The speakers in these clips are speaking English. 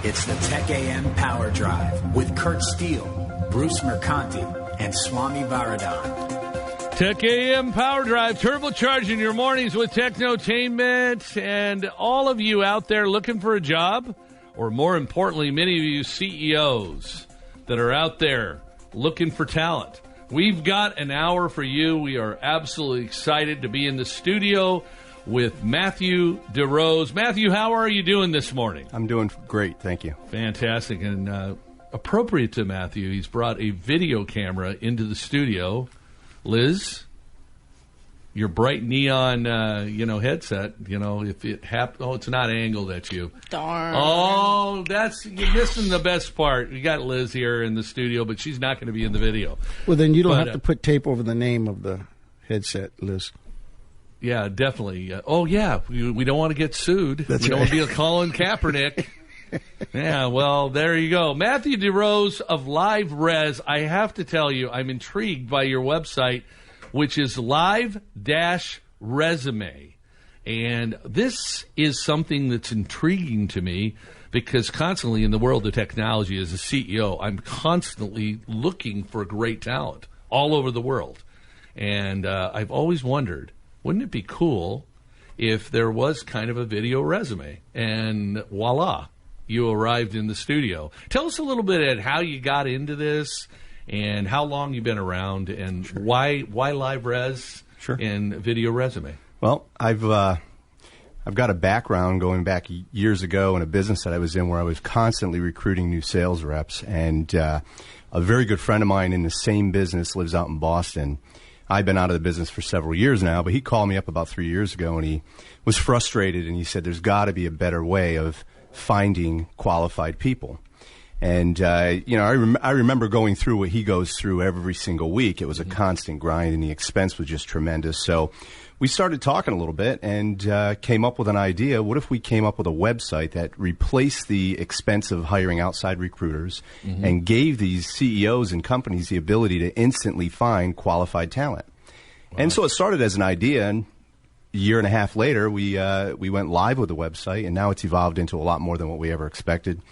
It's the Tech Am PowerDrive with Kurt Steele, Bruce Mercanti, and Swami Varadhan. Tech AM PowerDrive, turbocharging your mornings with technotainment. And all of you out there looking for a job, or more importantly, many of you CEOs that are out there looking for talent. We've got an hour for you. We are absolutely excited to be in the studio with Matthew DeRose. Matthew, how are you doing this morning? I'm doing great, thank you. Fantastic. And appropriate to Matthew, he's brought a video camera into the studio. Liz, your bright neon, headset, if it happens, it's not angled at you. Darn. Oh, you're missing the best part. You got Liz here in the studio, but she's not going to be in the video. Well, then you don't have to put tape over the name of the headset, Liz. Yeah, definitely. We don't want to get sued. That's we don't right. want to be Colin Kaepernick. Yeah, well, there you go. Matthew DeRose of LiveRes. I have to tell you, I'm intrigued by your website, which is live-resume. And this is something that's intriguing to me because constantly in the world of technology as a CEO, I'm constantly looking for great talent all over the world. And I've always wondered, wouldn't it be cool if there was kind of a video resume? And voila, you arrived in the studio. Tell us a little bit at how you got into this and how long you've been around and why LiveRes and video resume. Well, I've got a background going back years ago in a business that I was in where I was constantly recruiting new sales reps. And a very good friend of mine in the same business lives out in Boston. I've been out of the business for several years now, but he called me up about 3 years ago, and he was frustrated, and he said, there's got to be a better way of finding qualified people. And, I remember going through what he goes through every single week. It was a constant grind, and the expense was just tremendous. So we started talking a little bit and came up with an idea. What if we came up with a website that replaced the expense of hiring outside recruiters and gave these CEOs and companies the ability to instantly find qualified talent? Wow. And so it started as an idea, and a year and a half later, we went live with the website, and now it's evolved into a lot more than what we ever expected.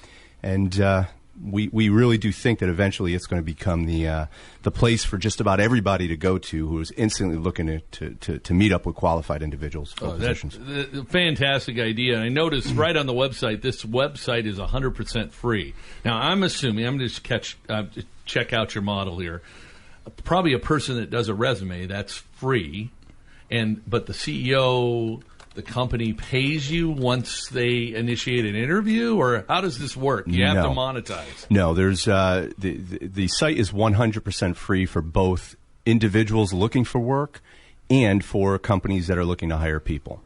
And we really do think that eventually it's going to become the place for just about everybody to go to who is instantly looking to meet up with qualified individuals for positions. That's a fantastic idea. I noticed right on the website, this website is 100% free. Now, I'm assuming, I'm going to check out your model here. Probably a person that does a resume, that's free. But the CEO, the company pays you once they initiate an interview, or how does this work? You have to monetize. No, there's the site is 100% free for both individuals looking for work and for companies that are looking to hire people.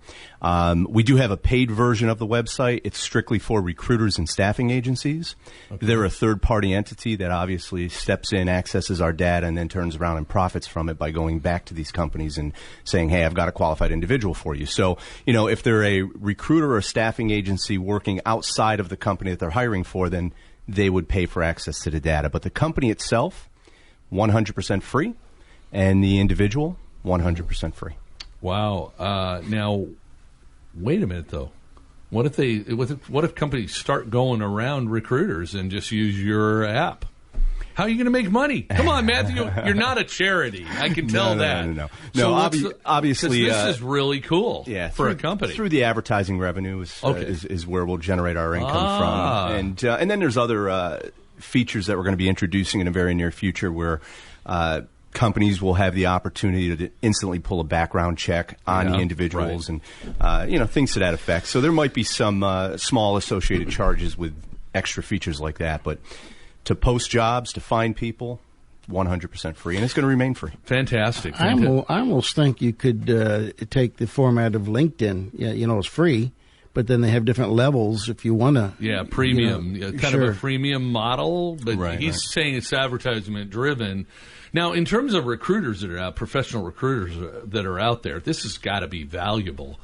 We do have a paid version of the website. It's strictly for recruiters and staffing agencies. Okay. They're a third-party entity that obviously steps in, accesses our data, and then turns around and profits from it by going back to these companies and saying, hey, I've got a qualified individual for you. So, if they're a recruiter or a staffing agency working outside of the company that they're hiring for, then they would pay for access to the data. But the company itself, 100% free, and the individual, 100% free. Wow. Now, wait a minute, though. What if companies start going around recruiters and just use your app? How are you going to make money? Come on, Matthew. You're not a charity. I can tell that. No. So obviously, this is really cool for a company. Through the advertising revenue is where we'll generate our income from. And then there's other features that we're going to be introducing in the very near future where companies will have the opportunity to instantly pull a background check on the individuals and, things to that effect. So there might be some small associated charges with extra features like that. But to post jobs, to find people, 100% free. And it's going to remain free. Fantastic. I almost think you could take the format of LinkedIn. It's free. But then they have different levels if you want to. Yeah, premium. Kind of a freemium model. But he's saying it's advertisement-driven. Now, in terms of recruiters that are out, professional recruiters that are out there, this has got to be valuable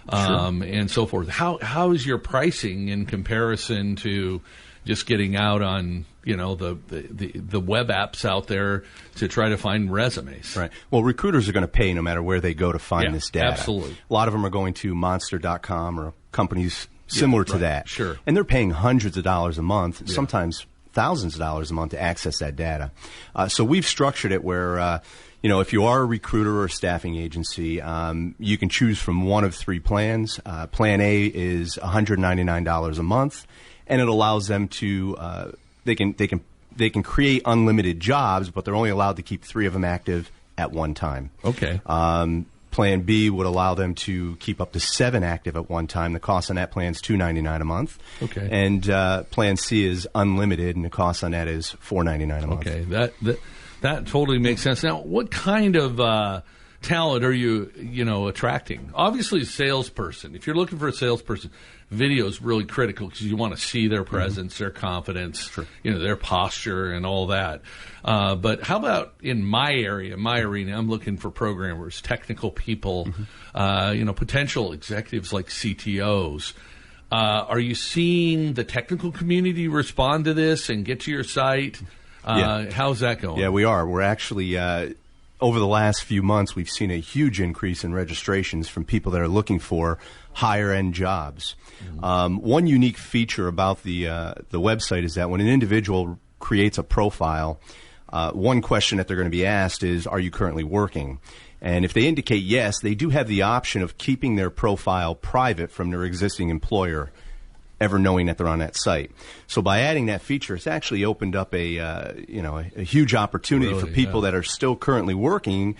and so forth. How is your pricing in comparison to just getting out on the web apps out there to try to find resumes? Right. Well, recruiters are going to pay no matter where they go to find this data. Absolutely. A lot of them are going to monster.com or companies similar to that. Sure. And they're paying hundreds of dollars a month, sometimes thousands of dollars a month to access that data. So we've structured it where, if you are a recruiter or a staffing agency, you can choose from one of three plans. Plan A is $199 a month, and it allows them to they can create unlimited jobs, but they're only allowed to keep 3 of them active at one time. Okay. Plan B would allow them to keep up to 7 active at one time. The cost on that plan is $299 a month. Okay. And Plan C is unlimited, and the cost on that is $499 a month. Okay. That totally makes sense. Now, what kind of talent are you attracting? Obviously, a salesperson. If you're looking for a salesperson, video is really critical because you want to see their presence, their confidence, their posture, and all that. But how about in my area, my arena? I'm looking for programmers, technical people, potential executives like CTOs. Are you seeing the technical community respond to this and get to your site? How's that going? Yeah, we are. We're actually, over the last few months, we've seen a huge increase in registrations from people that are looking for higher-end jobs. One unique feature about the website is that when an individual creates a profile, one question that they're going to be asked is, are you currently working? And if they indicate yes, they do have the option of keeping their profile private from their existing employer, ever knowing that they're on that site. So by adding that feature, it's actually opened up a huge opportunity for people that are still currently working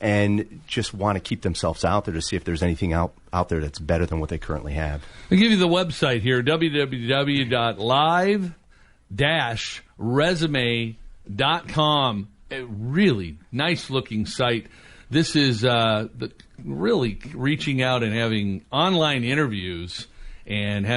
and just want to keep themselves out there to see if there's anything out there that's better than what they currently have. I'll give you the website here, www.live-resume.com. A really nice-looking site. This is really reaching out and having online interviews and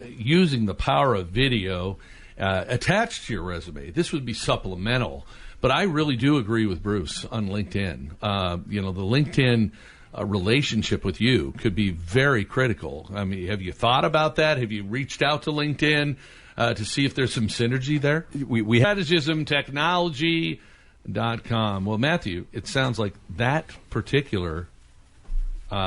using the power of video attached to your resume. This would be supplemental. But I really do agree with Bruce on LinkedIn. The LinkedIn relationship with you could be very critical. I mean, have you thought about that? Have you reached out to LinkedIn to see if there's some synergy there? We have strategismtechnology.com. Well, Matthew, it sounds like that particular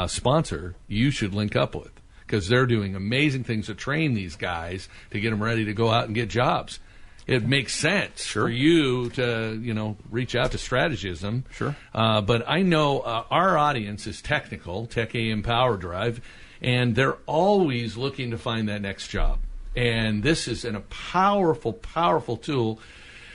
sponsor you should link up with, because they're doing amazing things to train these guys to get them ready to go out and get jobs. It makes sense for you to, reach out to Strategism. Sure. But I know our audience is technical, Tech Am PowerDrive, and they're always looking to find that next job. And this is a powerful, powerful tool.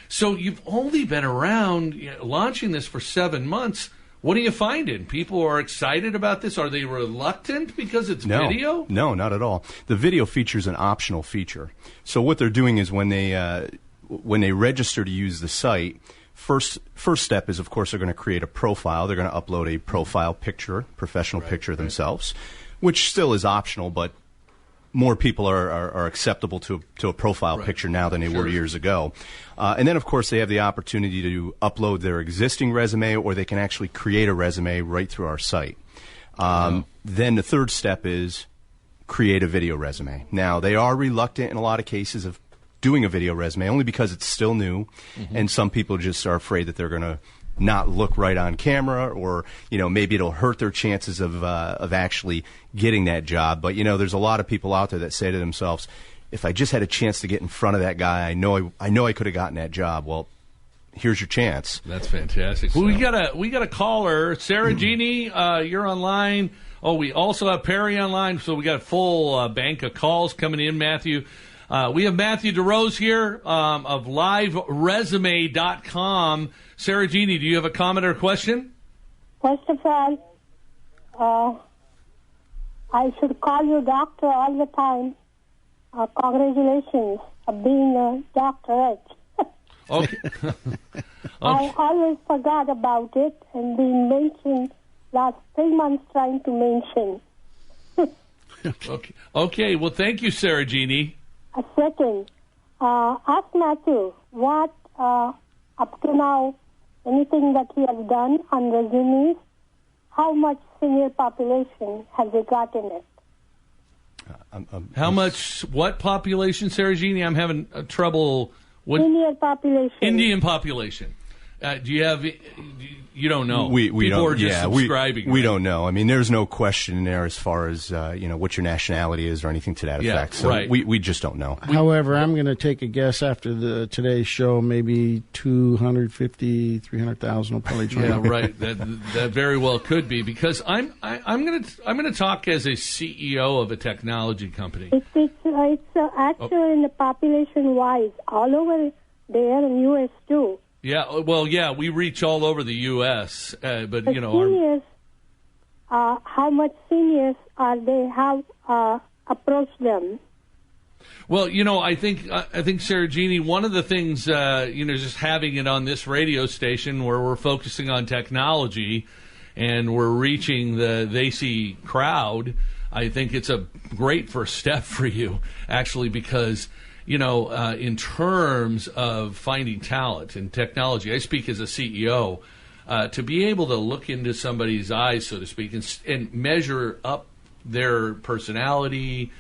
So you've only been around launching this for 7 months. What are you finding? People are excited about this? Are they reluctant because it's video? No, not at all. The video feature is an optional feature. So what they're doing is when they register to use the site, first step is, of course, they're going to create a profile. They're going to upload a profile picture, professional picture themselves, which still is optional, but more people are acceptable to a profile picture now than they were years ago. And then, of course, they have the opportunity to upload their existing resume, or they can actually create a resume right through our site. Then the third step is create a video resume. Now, they are reluctant in a lot of cases of doing a video resume, only because it's still new, and some people just are afraid that they're going to not look right on camera, or maybe it'll hurt their chances of actually getting that job. But there's a lot of people out there that say to themselves, if I just had a chance to get in front of that guy, I know I could have gotten that job. Well, here's your chance. That's fantastic. Well, we got a caller, Sarah Jeannie. You're online. Oh, we also have Perry online, so we got a full bank of calls coming in, Matthew. We have Matthew DeRose here of LiveResume.com. Sarah Jeannie, do you have a comment or a question? First of all, I should call you doctor all the time. Congratulations on being a doctorate. Okay. I always forgot about it and been mentioned last 3 months trying to mention. Okay. Well, thank you, Sarah Jeannie. A second. Ask Matthew what, up to now, anything that he has done on resumes, how much senior population has he got in it? How much, what population, Sarah Jeannie? I'm having trouble. Senior population. Indian population. Do you have? You don't know. We People don't. are just subscribing. We don't know. I mean, there's no question in there as far as what your nationality is or anything to that effect. So right. we just don't know. However, I'm going to take a guess after today's show. Maybe 250, 300,000 will probably join. Yeah, right. That very well could be, because I'm going to talk as a CEO of a technology company. It's actually in the population-wise all over there in U.S. too. Yeah, well, yeah, we reach all over the U.S., but The seniors, how much seniors they have approached them? Well, I think Sarajini, one of the things, just having it on this radio station where we're focusing on technology and we're reaching the VAC crowd, I think it's a great first step for you, actually, because in terms of finding talent in technology, I speak as a CEO, to be able to look into somebody's eyes, so to speak, and measure up their personality,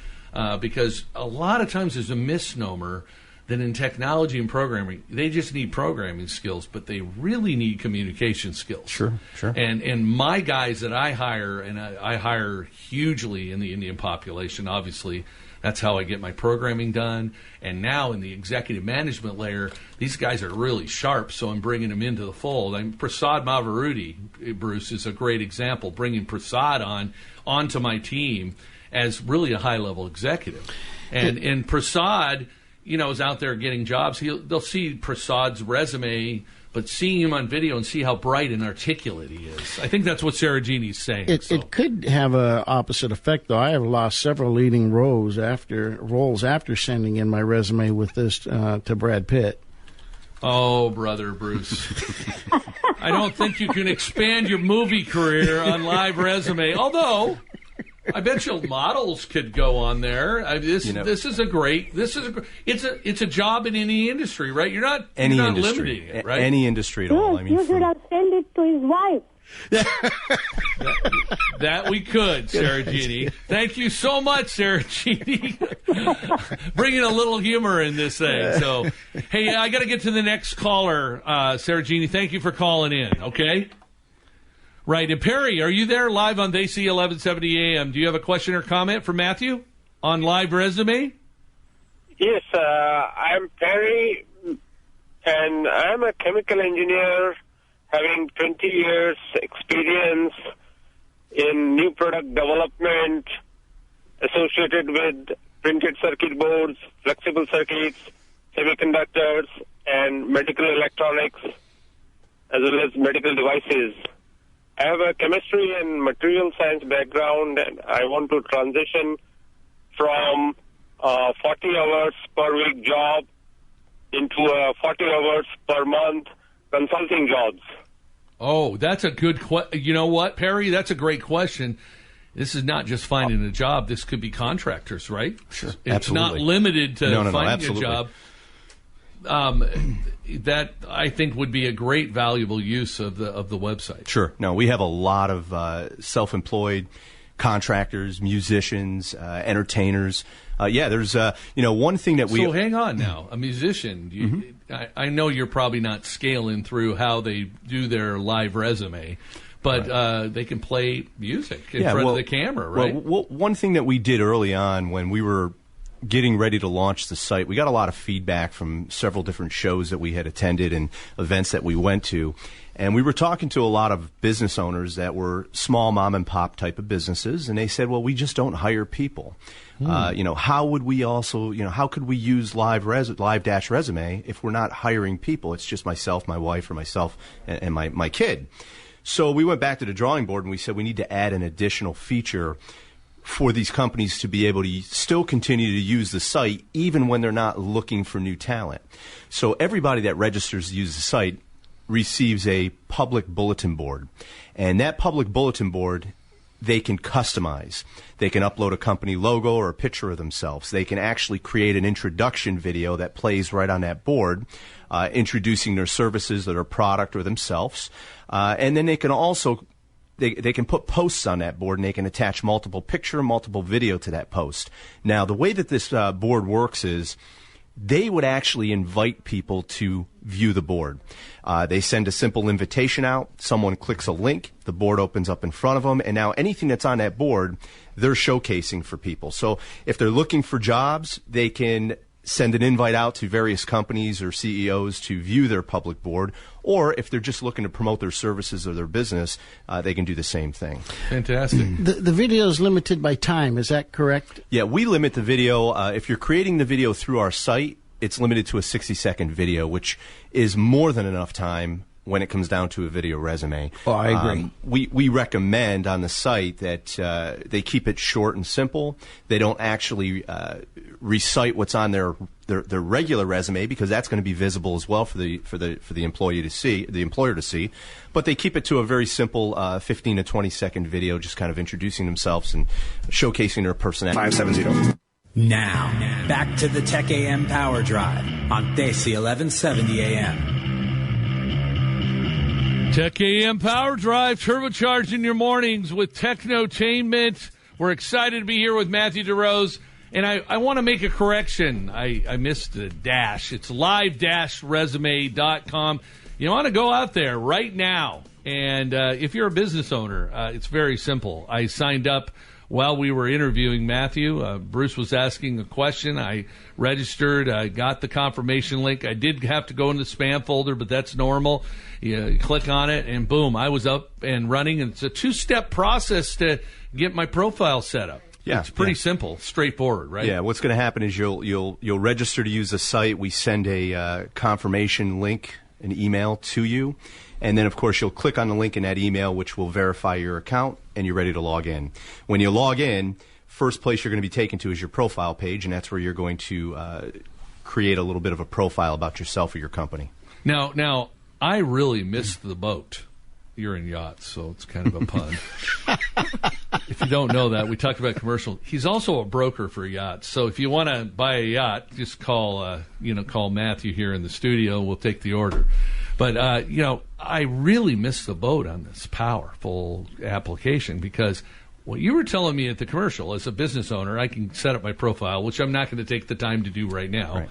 because a lot of times there's a misnomer that in technology and programming, they just need programming skills, but they really need communication skills. Sure. And my guys that I hire, and I hire hugely in the Indian population, obviously. That's how I get my programming done. And now in the executive management layer, these guys are really sharp, so I'm bringing them into the fold. Prasad Mavarudi, Bruce, is a great example, bringing Prasad onto my team as really a high-level executive. And Prasad, is out there getting jobs. They'll see Prasad's resume, but seeing him on video and see how bright and articulate he is. I think that's what Sarajini's saying. It could have an opposite effect, though. I have lost several leading roles after sending in my resume with this to Brad Pitt. Oh, brother Bruce. I don't think you can expand your movie career on live resume, I bet you models could go on there. It's a job in any industry, right? You're not limiting it, right? Any industry at all. Yes, you should have sent it to his wife. That we could, Sarajini. Thank you so much, Sarajini. Bringing a little humor in this thing. So, hey, I got to get to the next caller, Sarajini. Thank you for calling in, okay? Right. And Perry, are you there live on VAC 1170 AM? Do you have a question or comment for Matthew on Live Resume? Yes, I'm Perry, and I'm a chemical engineer having 20 years experience in new product development associated with printed circuit boards, flexible circuits, semiconductors, and medical electronics, as well as medical devices. I have a chemistry and material science background, and I want to transition from a 40 hours per week job into a 40 hours per month consulting jobs. Oh, that's a good question. You know what, Perry? That's a great question. This is not just finding a job. This could be contractors, right? Sure, it's absolutely. Not limited to finding absolutely. a job. That I think would be a great valuable use of the website. Sure. No, we have a lot of self-employed contractors, musicians, entertainers. There's one thing that we. So hang on now, a musician. I know you're probably not scaling through how they do their live resume, but right. They can play music in front of the camera, right? Well, one thing that we did early on when we were getting ready to launch the site, we got a lot of feedback from several different shows that we had attended and events that we went to. And we were talking to a lot of business owners that were small mom and pop type of businesses, and they said, well, we just don't hire people. How would we also, how could we use live-resume if we're not hiring people? It's just myself, my wife, or myself and my kid. So we went back to the drawing board and we said we need to add an additional feature for these companies to be able to still continue to use the site even when they're not looking for new talent. So everybody that registers to use the site receives a public bulletin board. And that public bulletin board, they can customize. They can upload a company logo or a picture of themselves. They can actually create an introduction video that plays right on that board, introducing their services or their product or themselves. And then they can also They can put posts on that board, and they can attach multiple picture, multiple video to that post. Now, the way that this board works is they would actually invite people to view the board. They send a simple invitation out. Someone clicks a link. The board opens up in front of them. And now anything that's on that board, they're showcasing for people. So if they're looking for jobs, they can send an invite out to various companies or CEOs to view their public board. Or if they're just looking to promote their services or their business, they can do the same thing. Fantastic. The video is limited by time. Is that correct? Yeah, we limit the video. If you're creating the video through our site, it's limited to a 60-second video, which is more than enough time when it comes down to a video resume. Oh, I agree. We recommend on the site that they keep it short and simple. They don't actually recite what's on their regular resume, because that's going to be visible as well for the employee to see, the employer to see. But they keep it to a very simple 15 to 20-second video, just kind of introducing themselves and showcasing their personality. 570. Now, back to the Tech Am Power Drive on Desi 1170 AM. Tech AM Power Drive, turbocharging your mornings with Technotainment. We're excited to be here with Matthew DeRose. And I want to make a correction. I missed a dash. It's live-resume.com. You want to go out there right now. And if you're a business owner, it's very simple. I signed up while we were interviewing Matthew. Bruce was asking a question. I registered. I got the confirmation link. I did have to go in the spam folder, but that's normal. You click on it, and boom, I was up and running. And it's a two-step process to get my profile set up. Yeah, it's pretty simple, straightforward, right? Yeah, what's going to happen is you'll register to use the site. We send a confirmation link, an email to you. And then, of course, you'll click on the link in that email, which will verify your account, and you're ready to log in. When you log in, first place you're going to be taken to is your profile page, and that's where you're going to create a little bit of a profile about yourself or your company. Now, I really missed the boat. You're in yachts, so it's kind of a pun. If you don't know that, we talked about commercial. He's also a broker for yachts. So if you want to buy a yacht, just call Matthew here in the studio. We'll take the order. But, I really missed the boat on this powerful application, because what you were telling me at the commercial, as a business owner, I can set up my profile, which I'm not going to take the time to do right now. Right.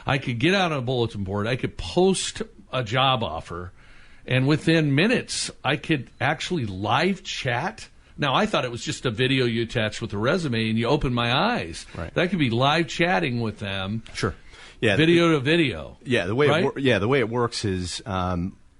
I could get out on a bulletin board. I could post a job offer, and within minutes, I could actually live chat. Now, I thought it was just a video you attach with a resume, and you open my eyes. Right. That could be live chatting with them. Sure. Yeah, video to video. Yeah, the way it works is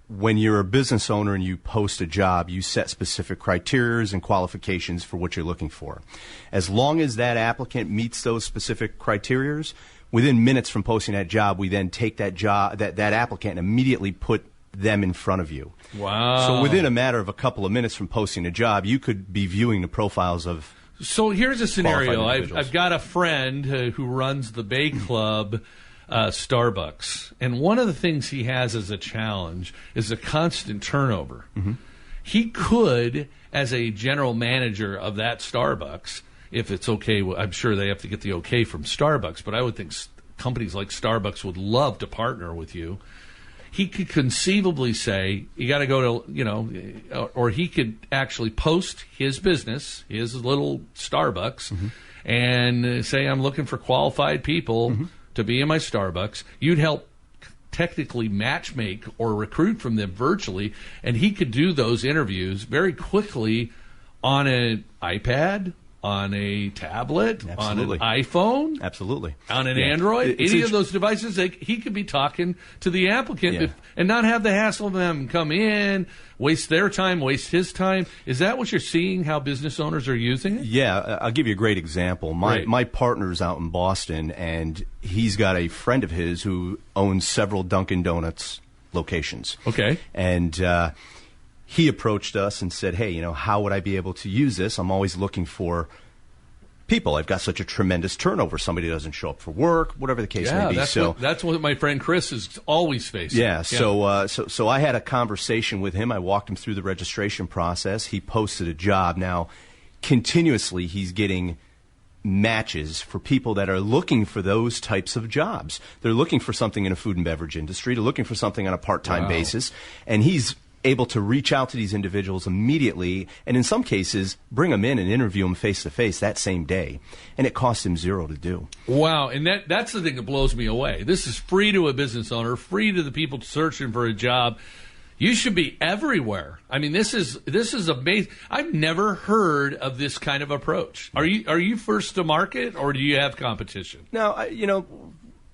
when you're a business owner and you post a job, you set specific criteria and qualifications for what you're looking for. As long as that applicant meets those specific criteria, within minutes from posting that job, we then take that job, that applicant, and immediately put them in front of you. Wow. So within a matter of a couple of minutes from posting a job, you could be viewing the profiles of. So here's a scenario. I've got a friend who runs the Bay Club, Starbucks, and one of the things he has as a challenge is a constant turnover. Mm-hmm. He could, as a general manager of that Starbucks, if it's okay, I'm sure they have to get the okay from Starbucks, but I would think companies like Starbucks would love to partner with you. He could conceivably say, you got to go to, or he could actually post his business, his little Starbucks, mm-hmm. and say, I'm looking for qualified people mm-hmm. to be in my Starbucks. You'd help technically matchmake or recruit from them virtually, and he could do those interviews very quickly on an iPad, on a tablet, Absolutely. On an iPhone, Absolutely, on an Android, any of those devices. He could be talking to the applicant and not have the hassle of them come in, waste their time, waste his time. Is that what you're seeing, how business owners are using it? Yeah, I'll give you a great example. My partner's out in Boston, and he's got a friend of his who owns several Dunkin' Donuts locations. Okay. And he approached us and said, hey, how would I be able to use this? I'm always looking for people. I've got such a tremendous turnover. Somebody doesn't show up for work, whatever the case may be. That's what my friend Chris is always facing. Yeah, so I had a conversation with him. I walked him through the registration process. He posted a job. Now, continuously, he's getting matches for people that are looking for those types of jobs. They're looking for something in a food and beverage industry. They're looking for something on a part-time basis. And he's able to reach out to these individuals immediately, and in some cases, bring them in and interview them face-to-face that same day. And it costs him $0 to do. Wow, and that's the thing that blows me away. This is free to a business owner, free to the people searching for a job. You should be everywhere. I mean, this is amazing. I've never heard of this kind of approach. Are you first to market, or do you have competition? No,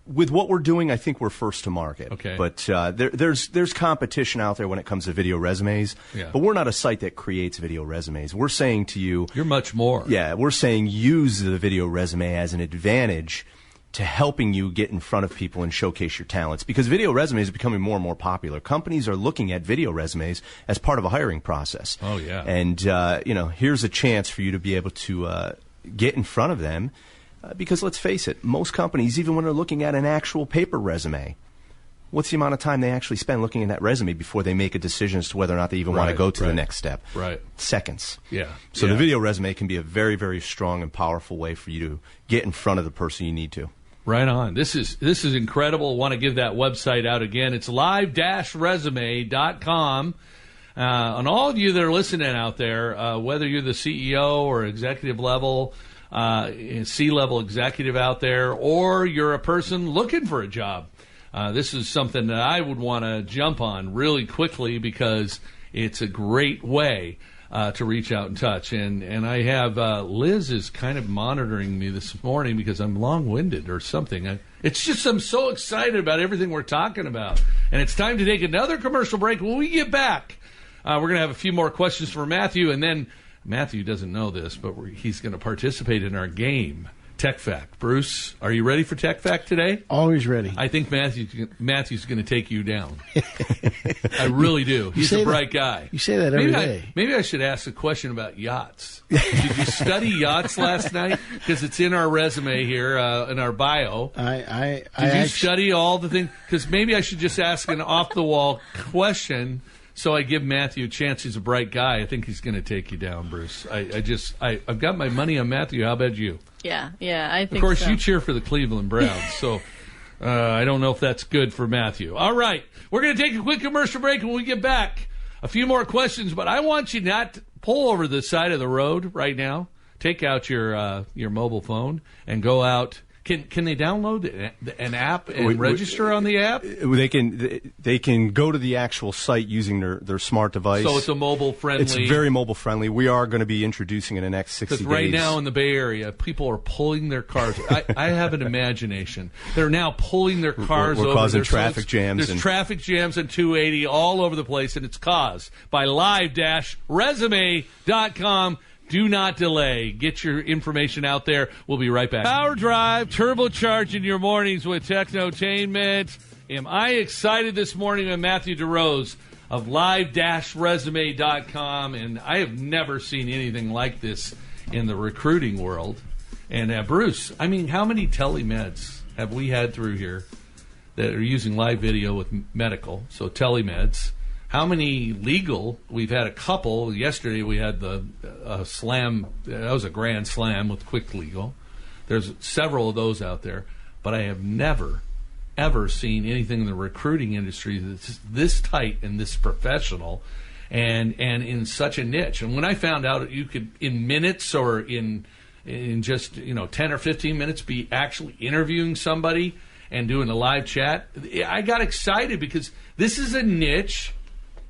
with what we're doing, I think we're first to market. Okay. But there's competition out there when it comes to video resumes. Yeah. But we're not a site that creates video resumes. We're saying to you, you're much more. Yeah, we're saying use the video resume as an advantage to helping you get in front of people and showcase your talents, because video resumes are becoming more and more popular. Companies are looking at video resumes as part of a hiring process. Oh, yeah. And, here's a chance for you to be able to get in front of them, because let's face it, most companies, even when they're looking at an actual paper resume, what's the amount of time they actually spend looking at that resume before they make a decision as to whether or not they even want to go to the next step? Right. Seconds. Yeah. So the video resume can be a very, very strong and powerful way for you to get in front of the person you need to. Right on. This is incredible. I want to give that website out again. It's live-resume.com. And all of you that are listening out there, whether you're the CEO or executive level, C-level executive out there, or you're a person looking for a job, this is something that I would want to jump on really quickly, because it's a great way to reach out and touch. And I have Liz is kind of monitoring me this morning because I'm long-winded or something. It's just I'm so excited about everything we're talking about. And it's time to take another commercial break. When we get back, we're going to have a few more questions for Matthew, and then Matthew doesn't know this, but he's going to participate in our game, Tech Fact. Bruce, are you ready for Tech Fact today? Always ready. I think Matthew's going to take you down. I really do. He's a bright guy. You say that every day. Maybe I should ask a question about yachts. Did you study yachts last night? Because it's in our resume here, in our bio. Did you study all the things? Because maybe I should just ask an off-the-wall question, so I give Matthew a chance. He's a bright guy. I think he's going to take you down, Bruce. I've got my money on Matthew. How about you? Yeah, I think so. Of course, you cheer for the Cleveland Browns, so I don't know if that's good for Matthew. All right, we're going to take a quick commercial break, and when we get back, a few more questions, but I want you not to pull over the side of the road right now. Take out your mobile phone and go out. Can they download an app and register on the app? They can go to the actual site using their smart device. So it's a mobile friendly. It's very mobile friendly. We are going to be introducing in the next 60 days. Because right now in the Bay Area, people are pulling their cars. I have an imagination. They're now pulling their cars over. We're causing traffic jams. There's traffic jams on 280 all over the place, and it's caused by live-resume.com. Do not delay. Get your information out there. We'll be right back. PowerDrive, turbocharging your mornings with Technotainment. Am I excited this morning with Matthew DeRose of live-resume.com, and I have never seen anything like this in the recruiting world. And Bruce, I mean, how many telemeds have we had through here that are using live video with medical, so telemeds? How many legal? We've had a couple. Yesterday we had the slam. That was a grand slam with Quick Legal. There's several of those out there. But I have never, ever seen anything in the recruiting industry that's this tight and this professional and in such a niche. And when I found out that you could, in minutes or in just 10 or 15 minutes, be actually interviewing somebody and doing a live chat, I got excited because this is a niche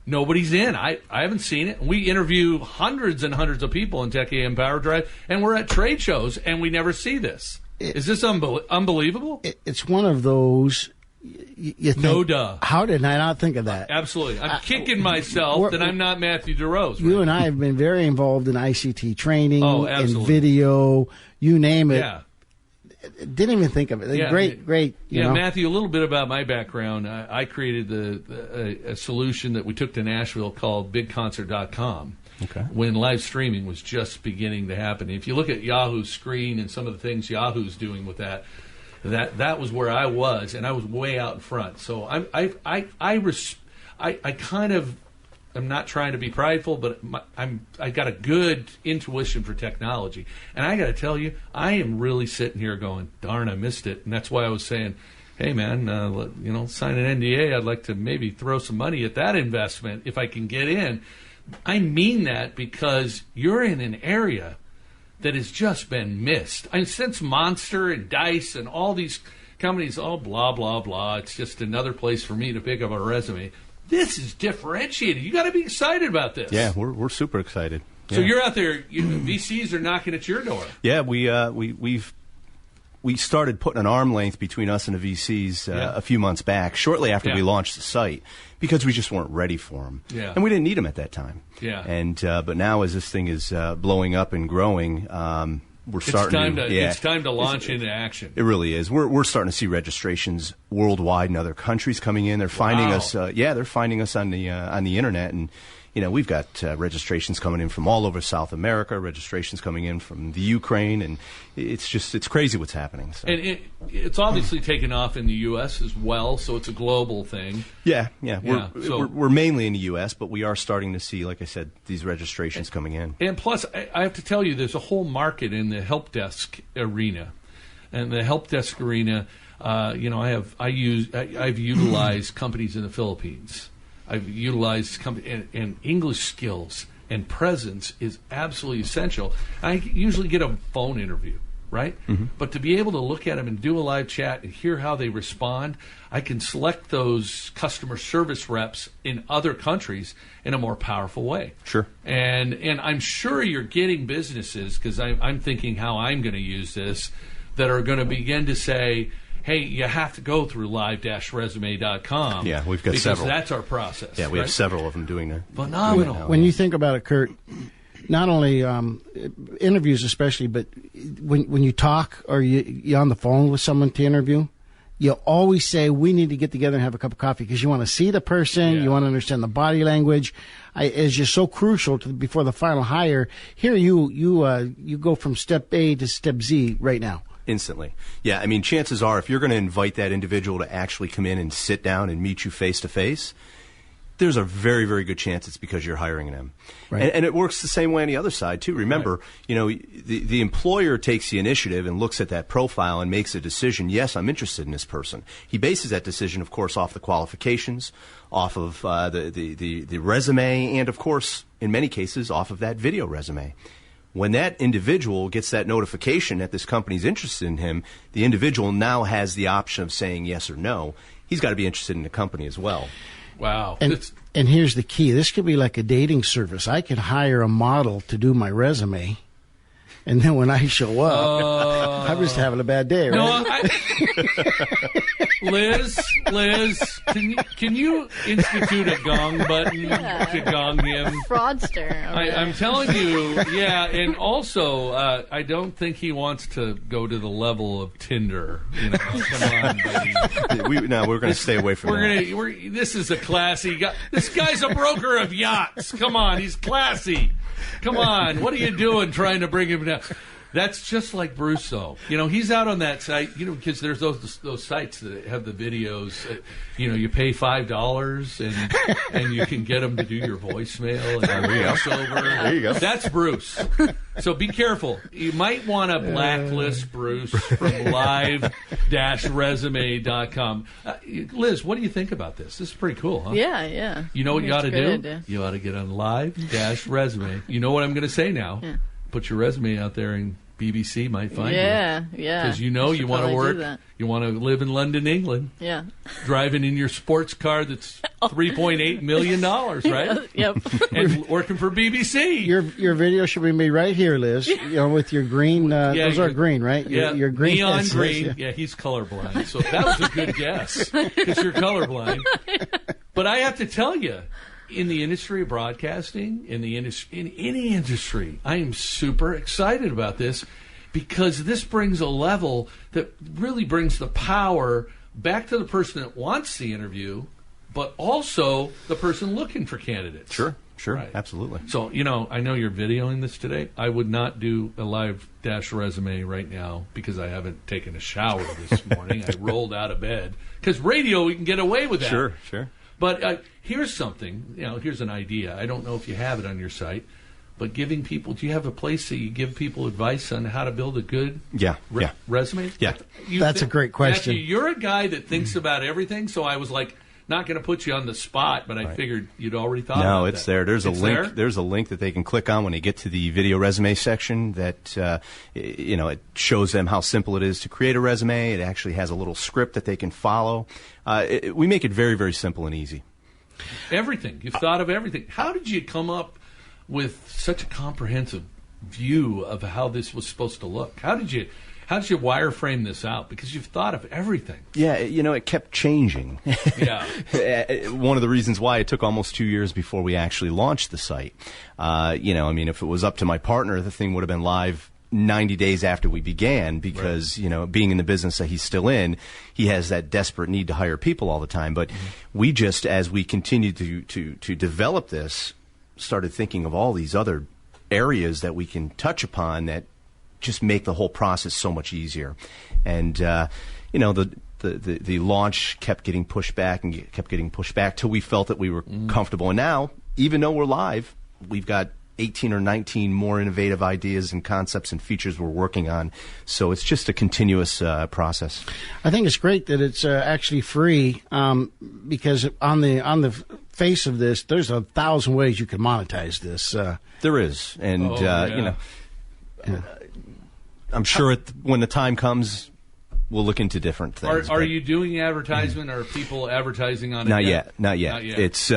nobody's in. I haven't seen it. We interview hundreds and hundreds of people in Tech Am PowerDrive, and we're at trade shows, and we never see this. Is this unbelievable? It's one of those. You think, no duh. How did I not think of that? Absolutely. I'm kicking myself that I'm not Matthew DeRose. Right? You and I have been very involved in ICT training and video, you name it. Yeah. Didn't even think of it. Yeah, great. You know? Matthew, a little bit about my background. I created a solution that we took to Nashville called BigConcert.com. Okay. When live streaming was just beginning to happen. If you look at Yahoo's screen and some of the things Yahoo's doing with that was where I was, and I was way out in front. So I kind of. I'm not trying to be prideful, but I got a good intuition for technology. And I got to tell you, I am really sitting here going, darn, I missed it. And that's why I was saying, hey, man, sign an NDA. I'd like to maybe throw some money at that investment if I can get in. I mean that because you're in an area that has just been missed. Since Monster and Dice and all these companies, blah, blah, blah, it's just another place for me to pick up a resume. This is differentiated. You got to be excited about this. Yeah, we're super excited. So you're out there. VCs are knocking at your door. Yeah, we started putting an arm length between us and the VCs a few months back, shortly after we launched the site, because we just weren't ready for them. Yeah. And we didn't need them at that time. Yeah. And but now as this thing is blowing up and growing, we're starting It's time to launch into action. It really is. We're starting to see registrations worldwide in other countries coming in. They're finding us. They're finding us on the internet, and we've got registrations coming in from all over South America. Registrations coming in from the Ukraine, and it's crazy what's happening. So. And it's obviously taken off in the U.S. as well, so it's a global thing. Yeah. We're mainly in the U.S., but we are starting to see, like I said, these registrations coming in. And plus, I have to tell you, there's a whole market in the help desk arena, and the help desk arena. I've utilized companies in the Philippines. I've utilized and English skills and presence is absolutely essential. I usually get a phone interview, right? Mm-hmm. But to be able to look at them and do a live chat and hear how they respond, I can select those customer service reps in other countries in a more powerful way. Sure. And I'm sure you're getting businesses, because I'm thinking how I'm going to use this, that are going to begin to say, hey, you have to go through live-resume.com. Yeah, we've got several. Because that's our process. Yeah, we have several of them doing that. Phenomenal. When you think about it, Kurt, not only interviews especially, but when you talk or you're on the phone with someone to interview, you always say, we need to get together and have a cup of coffee, because you want to see the person, you want to understand the body language. It's just so crucial before the final hire. Here you go from step A to step Z right now. Instantly. Yeah, I mean, chances are if you're going to invite that individual to actually come in and sit down and meet you face to face, there's a very, very good chance it's because you're hiring them. Right. And it works the same way on the other side, too. Remember, the employer takes the initiative and looks at that profile and makes a decision. Yes, I'm interested in this person. He bases that decision, of course, off the qualifications, off of the resume, and, of course, in many cases, off of that video resume. When that individual gets that notification that this company's interested in him, the individual now has the option of saying yes or no. He's got to be interested in the company as well. Wow. And here's the key. This could be like a dating service. I could hire a model to do my resume, and then when I show up, I'm just having a bad day, right? No, Liz, can you institute a gong button to gong him? Fraudster. I'm telling you, and also, I don't think he wants to go to the level of Tinder. Come on, buddy. We're going to stay away from that. This is a classy guy. This guy's a broker of yachts. Come on, he's classy. Come on, what are you doing trying to bring him down? That's just like Bruce, though. He's out on that site, because there's those sites that have the videos. You pay $5 and you can get them to do your voicemail and voiceover. There you go. That's Bruce. So be careful. You might want to blacklist Bruce from live-resume.com. Liz, what do you think about this? This is pretty cool, huh? Yeah. You know what you ought to do? Idea. You ought to get on live-resume. You know what I'm going to say now? Yeah. Put your resume out there and BBC might find you. Yeah. Because you want to work, you want to live in London, England. Yeah. Driving in your sports car that's $3.8 million, right? Yep. And working for BBC. Your video should be made right here, Liz. With your green. Those are green, right? Your green. Neon green. Yeah, he's colorblind. So that was a good guess because you're colorblind. But I have to tell you, in the industry of broadcasting, in any industry, I am super excited about this, because this brings a level that really brings the power back to the person that wants the interview, but also the person looking for candidates. Sure, right. Absolutely. So, I know you're videoing this today. I would not do a live-resume right now because I haven't taken a shower this morning. I rolled out of bed. Because radio, we can get away with that. Sure. But here's something, here's an idea. I don't know if you have it on your site. but giving people, do you have a place that you give people advice on how to build a good resume? Yeah. That's a great question. Matthew, you're a guy that thinks about everything, so I was like, not going to put you on the spot, but I figured you'd already thought about No, it's there. There's a link. There's a link that they can click on when they get to the video resume section that, it shows them how simple it is to create a resume. It actually has a little script that they can follow. We make it very, very simple and easy. Everything. You've thought of everything. How did you come up with such a comprehensive view of how this was supposed to look? How did you wireframe this out? Because you've thought of everything. Yeah, it kept changing. Yeah. One of the reasons why it took almost 2 years before we actually launched the site. If it was up to my partner, the thing would have been live 90 days after we began because, being in the business that he's still in, he has that desperate need to hire people all the time. But we just, as we continued to develop this, started thinking of all these other areas that we can touch upon that just make the whole process so much easier. And, the launch kept getting pushed back and kept getting pushed back till we felt that we were comfortable. And now, even though we're live, we've got 18 or 19 more innovative ideas and concepts and features we're working on. So it's just a continuous process. I think it's great that it's actually free because on the face of this, there's 1,000 ways you can monetize this. There is. And, I'm sure when the time comes, we'll look into different things. Are you doing advertisement? Or are people advertising on it? Not yet. It's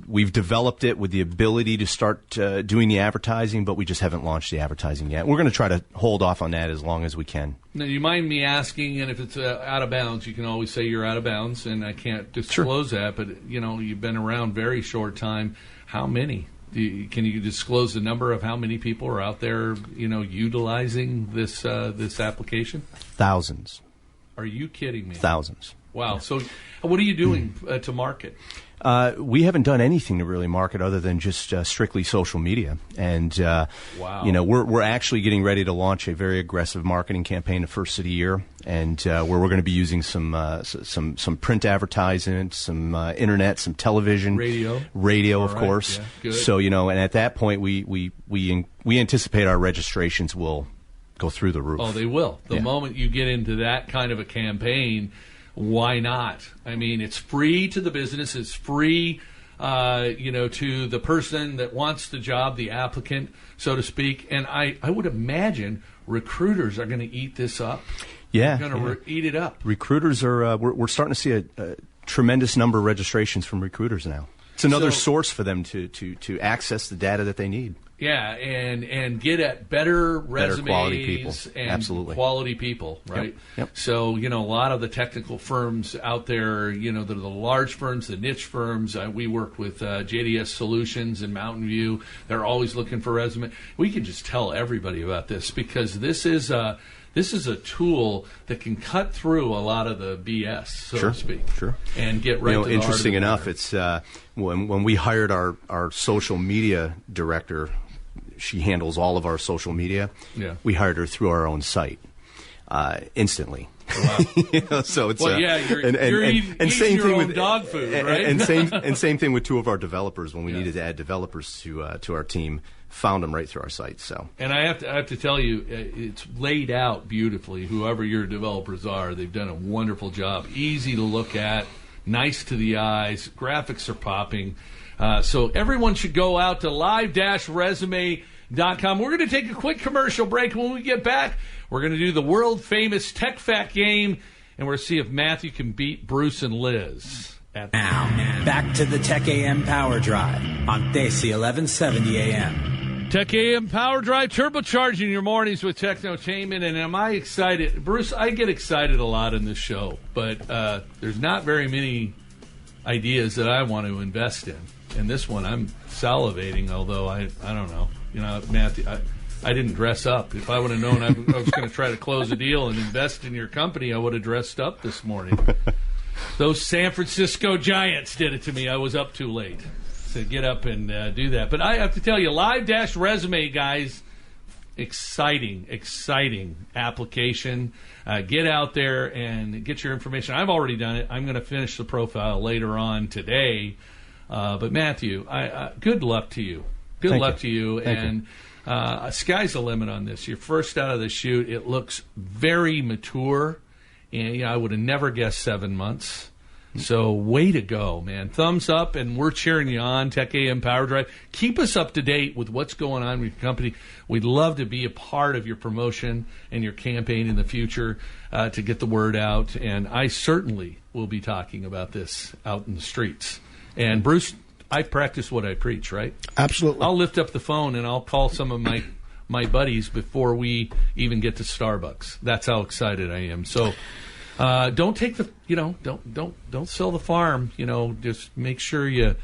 we've developed it with the ability to start doing the advertising, but we just haven't launched the advertising yet. We're going to try to hold off on that as long as we can. Now, you mind me asking, and if it's out of bounds, you can always say you're out of bounds, and I can't disclose that, but, you've been around very short time. How many? Can you disclose the number of how many people are out there, utilizing this application? Thousands. Are you kidding me? Thousands. Wow. Yeah. So, what are you doing to market? We haven't done anything to really market other than just strictly social media. And wow. We're actually getting ready to launch a very aggressive marketing campaign the first of the year, and where we're going to be using some print advertising, some internet, some television, radio, of course. Yeah, good. So and at that point we anticipate our registrations will go through the roof. Oh, they will. The moment you get into that kind of a campaign. Why not? I mean, it's free to the business. It's free, to the person that wants the job, the applicant, so to speak. And I would imagine recruiters are going to eat this up. Yeah. They're going to eat it up. Recruiters are, we're starting to see a tremendous number of registrations from recruiters now. It's another source for them to access the data that they need. Yeah, and get at better resumes quality people. And Absolutely. Quality people, right? Yep. So, a lot of the technical firms out there, the large firms, the niche firms, we work with JDS Solutions and Mountain View. They're always looking for resume. We can just tell everybody about this because this is a tool that can cut through a lot of the BS, so to speak. Sure. And get right to the interesting heart of the enough, matter. it's when we hired our social media director, she handles all of our social media. Yeah. We hired her through our own site instantly. Wow. So it's you're eating same your thing own with dog food, right? and same thing with two of our developers when we needed to add developers to our team. Found them right through our site. So, and I have to tell you, it's laid out beautifully. Whoever your developers are, they've done a wonderful job. Easy to look at, nice to the eyes. Graphics are popping. So everyone should go out to live-resume.com. We're going to take a quick commercial break. When we get back, we're going to do the world-famous Tech Fact game, and we're going to see if Matthew can beat Bruce and Liz. Now, back to the Tech Am PowerDrive on KLOK1170am. Tech Am PowerDrive, turbocharging your mornings with technotainment. And am I excited? Bruce, I get excited a lot in this show, but there's not very many ideas that I want to invest in. And this one, I'm salivating, although I don't know. Matthew, I didn't dress up. If I would have known I was going to try to close a deal and invest in your company, I would have dressed up this morning. Those San Francisco Giants did it to me. I was up too late to get up and do that. But I have to tell you, Live-Resume, guys, exciting application. Get out there and get your information. I've already done it. I'm going to finish the profile later on today. But Matthew, good luck to you. Good luck to you. And sky's the limit on this. You're first out of the chute. It looks very mature. And I would have never guessed 7 months. So way to go, man. Thumbs up, and we're cheering you on, Tech AM PowerDrive. Keep us up to date with what's going on with your company. We'd love to be a part of your promotion and your campaign in the future to get the word out. And I certainly will be talking about this out in the streets. And, Bruce, I practice what I preach, right? Absolutely. I'll lift up the phone, and I'll call some of my buddies before we even get to Starbucks. That's how excited I am. So... don't take the, don't sell the farm. Just make sure you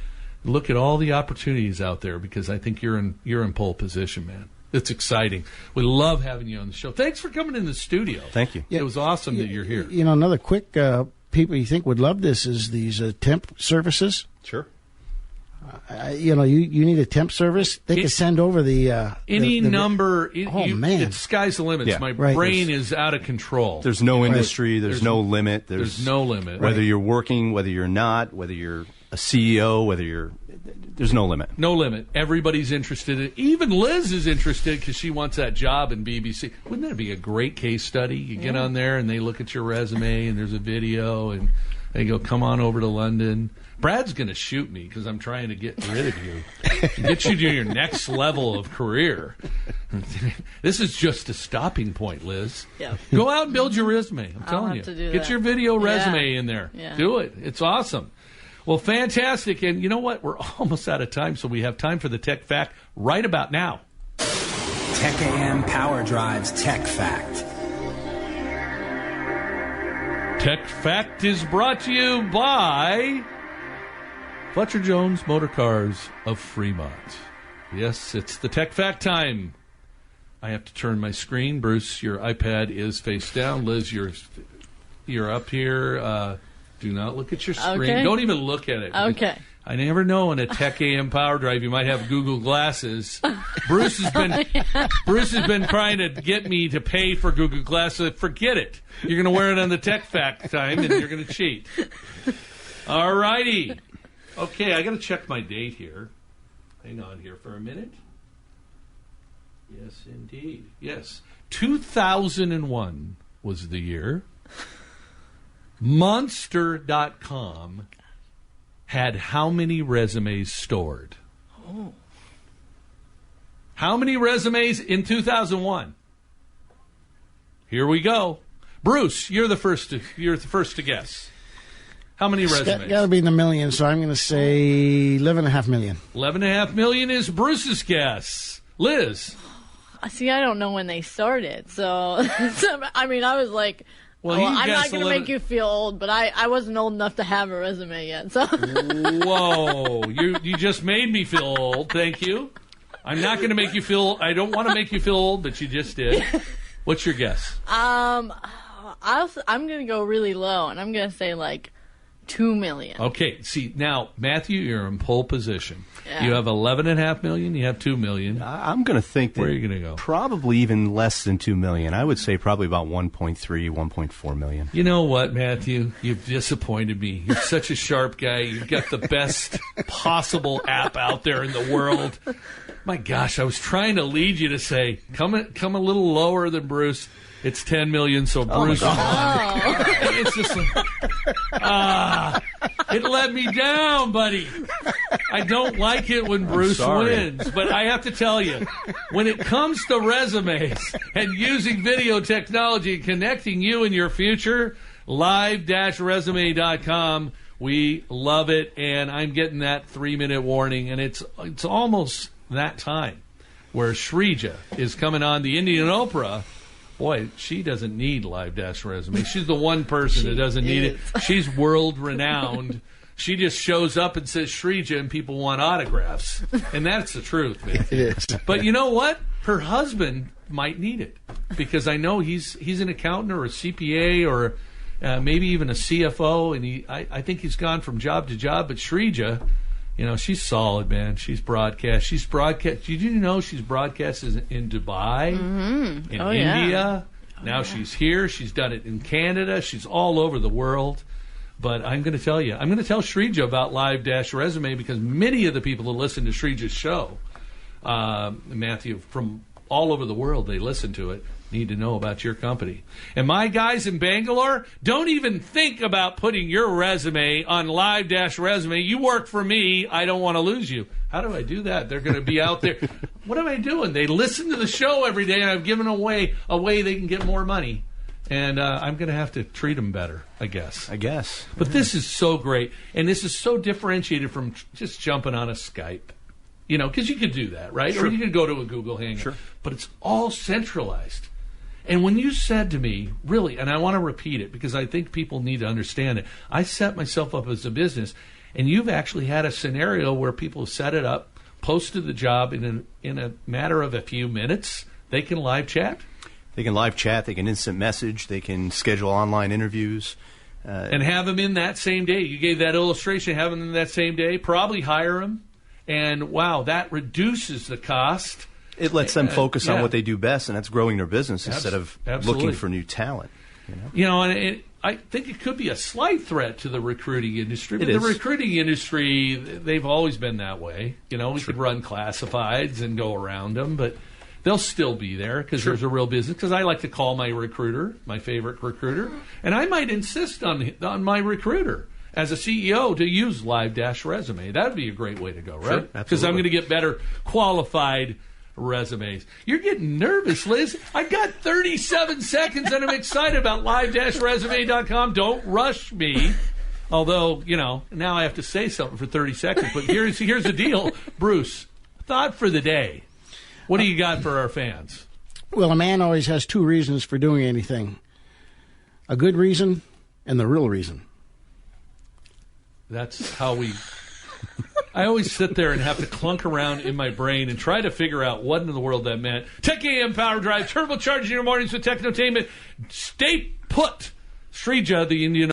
look at all the opportunities out there, because I think you're in pole position, man. It's exciting. We love having you on the show. Thanks for coming in the studio. Thank you. It was awesome that you're here. Another quick people you think would love this is these temp services. Sure. You need a temp service. They can send over the number. Man, it's sky's the limit. Yeah. My brain is out of control. There's no industry. There's no limit. There's no limit. Whether you're working, whether you're not, whether you're a CEO, there's no limit. No limit. Everybody's interested. Even Liz is interested because she wants that job in BBC. Wouldn't that be a great case study? You get on there and they look at your resume and there's a video and they go, "Come on over to London." Brad's going to shoot me because I'm trying to get rid of you, get you to your next level of career. This is just a stopping point, Liz. Yep. Go out and build your resume. I'm telling you. Get your video resume in there. Yeah. Do it. It's awesome. Well, fantastic. And you know what? We're almost out of time, so we have time for the Tech Fact right about now. Tech AM PowerDrive's Tech Fact. Tech Fact is brought to you by Fletcher Jones Motor Cars of Fremont. Yes, it's the Tech Fact time. I have to turn my screen. Bruce, your iPad is face down. Liz, you're up here. Do not look at your screen. Okay. Don't even look at it. Okay. I never know in a Tech AM PowerDrive you might have Google Glasses. Bruce has been trying to get me to pay for Google Glasses. Forget it. You're going to wear it on the Tech Fact time, and you're going to cheat. All righty. Okay, I got to check my date here. Hang on here for a minute. Yes, indeed. Yes. 2001 was the year. Monster.com had how many resumes stored? Oh. How many resumes in 2001? Here we go. Bruce, you're the first to guess. How many resumes? Got to be in the millions, so I'm going to say 11.5 million. 11.5 million is Bruce's guess. Liz? See, I don't know when they started, so I mean, I was like, well, I'm not going to make you feel old, but I wasn't old enough to have a resume yet. So. Whoa, you just made me feel old. Thank you. I'm not going to make you feel. I don't want to make you feel old, but you just did. What's your guess? I'm going to go really low, and I'm going to say like 2 million. Okay, see, now, Matthew, you're in pole position. Yeah. You have 11.5 million, you have 2 million. I'm going to think that where are you going to go? Probably even less than 2 million. I would say probably about 1.3, 1.4 million. You know what, Matthew? You've disappointed me. You're such a sharp guy. You've got the best possible app out there in the world. My gosh, I was trying to lead you to say, come a little lower than Bruce. It's 10 million, so Bruce won. It's just it let me down, buddy. I don't like it when Bruce wins, but I have to tell you, when it comes to resumes and using video technology and connecting you and your future, live-resume.com, we love it, and I'm getting that 3-minute warning, and it's almost that time where Shrija is coming on the Indian Oprah. Boy, she doesn't need live-resume. She's the one person that doesn't need it. She's world-renowned. She just shows up and says Shrija, and people want autographs. And that's the truth, man. It is. But you know what? Her husband might need it, because I know he's an accountant or a CPA or maybe even a CFO, and I think he's gone from job to job. But Shrija, you know, she's solid, man. She's broadcast. Did you know she's broadcasted in Dubai, in India? Now she's here. She's done it in Canada. She's all over the world. But I'm going to tell you, I'm going to tell Shrija about live-resume, because many of the people that listen to Shrija's show Matthew, from all over the world, they listen to it, need to know about your company. And my guys in Bangalore, don't even think about putting your resume on Live-Resume. You work for me. I don't want to lose you. How do I do that? They're going to be out there. What am I doing? They listen to the show every day, and I've given away a way they can get more money. And I'm going to have to treat them better, I guess. But this is so great, and this is so differentiated from just jumping on a Skype. You know, because you could do that, right? Sure. Or you could go to a Google Hangout. Sure. But it's all centralized. And when you said to me, really, and I want to repeat it because I think people need to understand it, I set myself up as a business, and you've actually had a scenario where people set it up, posted the job in a matter of a few minutes. They can live chat. They can live chat. They can instant message. They can schedule online interviews. And have them in that same day. You gave that illustration, have them in that same day, probably hire them. And, wow, that reduces the cost. It lets them focus on what they do best, and that's growing their business instead of Absolutely. looking for new talent. And I think it could be a slight threat to the recruiting industry. But the recruiting industry, they've always been that way. You know, we could run classifieds and go around them, but they'll still be there because there's a real business. Because I like to call my recruiter, my favorite recruiter, and I might insist on my recruiter as a CEO to use Live-Resume. That would be a great way to go, right? Because I'm going to get better qualified resumes. You're getting nervous, Liz. I got 37 seconds and I'm excited about live-resume.com. Don't rush me. Although, you know, now I have to say something for 30 seconds. But here's the deal. Bruce, thought for the day. What do you got for our fans? Well, a man always has two reasons for doing anything. A good reason and the real reason. That's how we... I always sit there and have to clunk around in my brain and try to figure out what in the world that meant. Tech Am PowerDrive, turbocharging your mornings with technotainment. Stay put. Srija, the Indian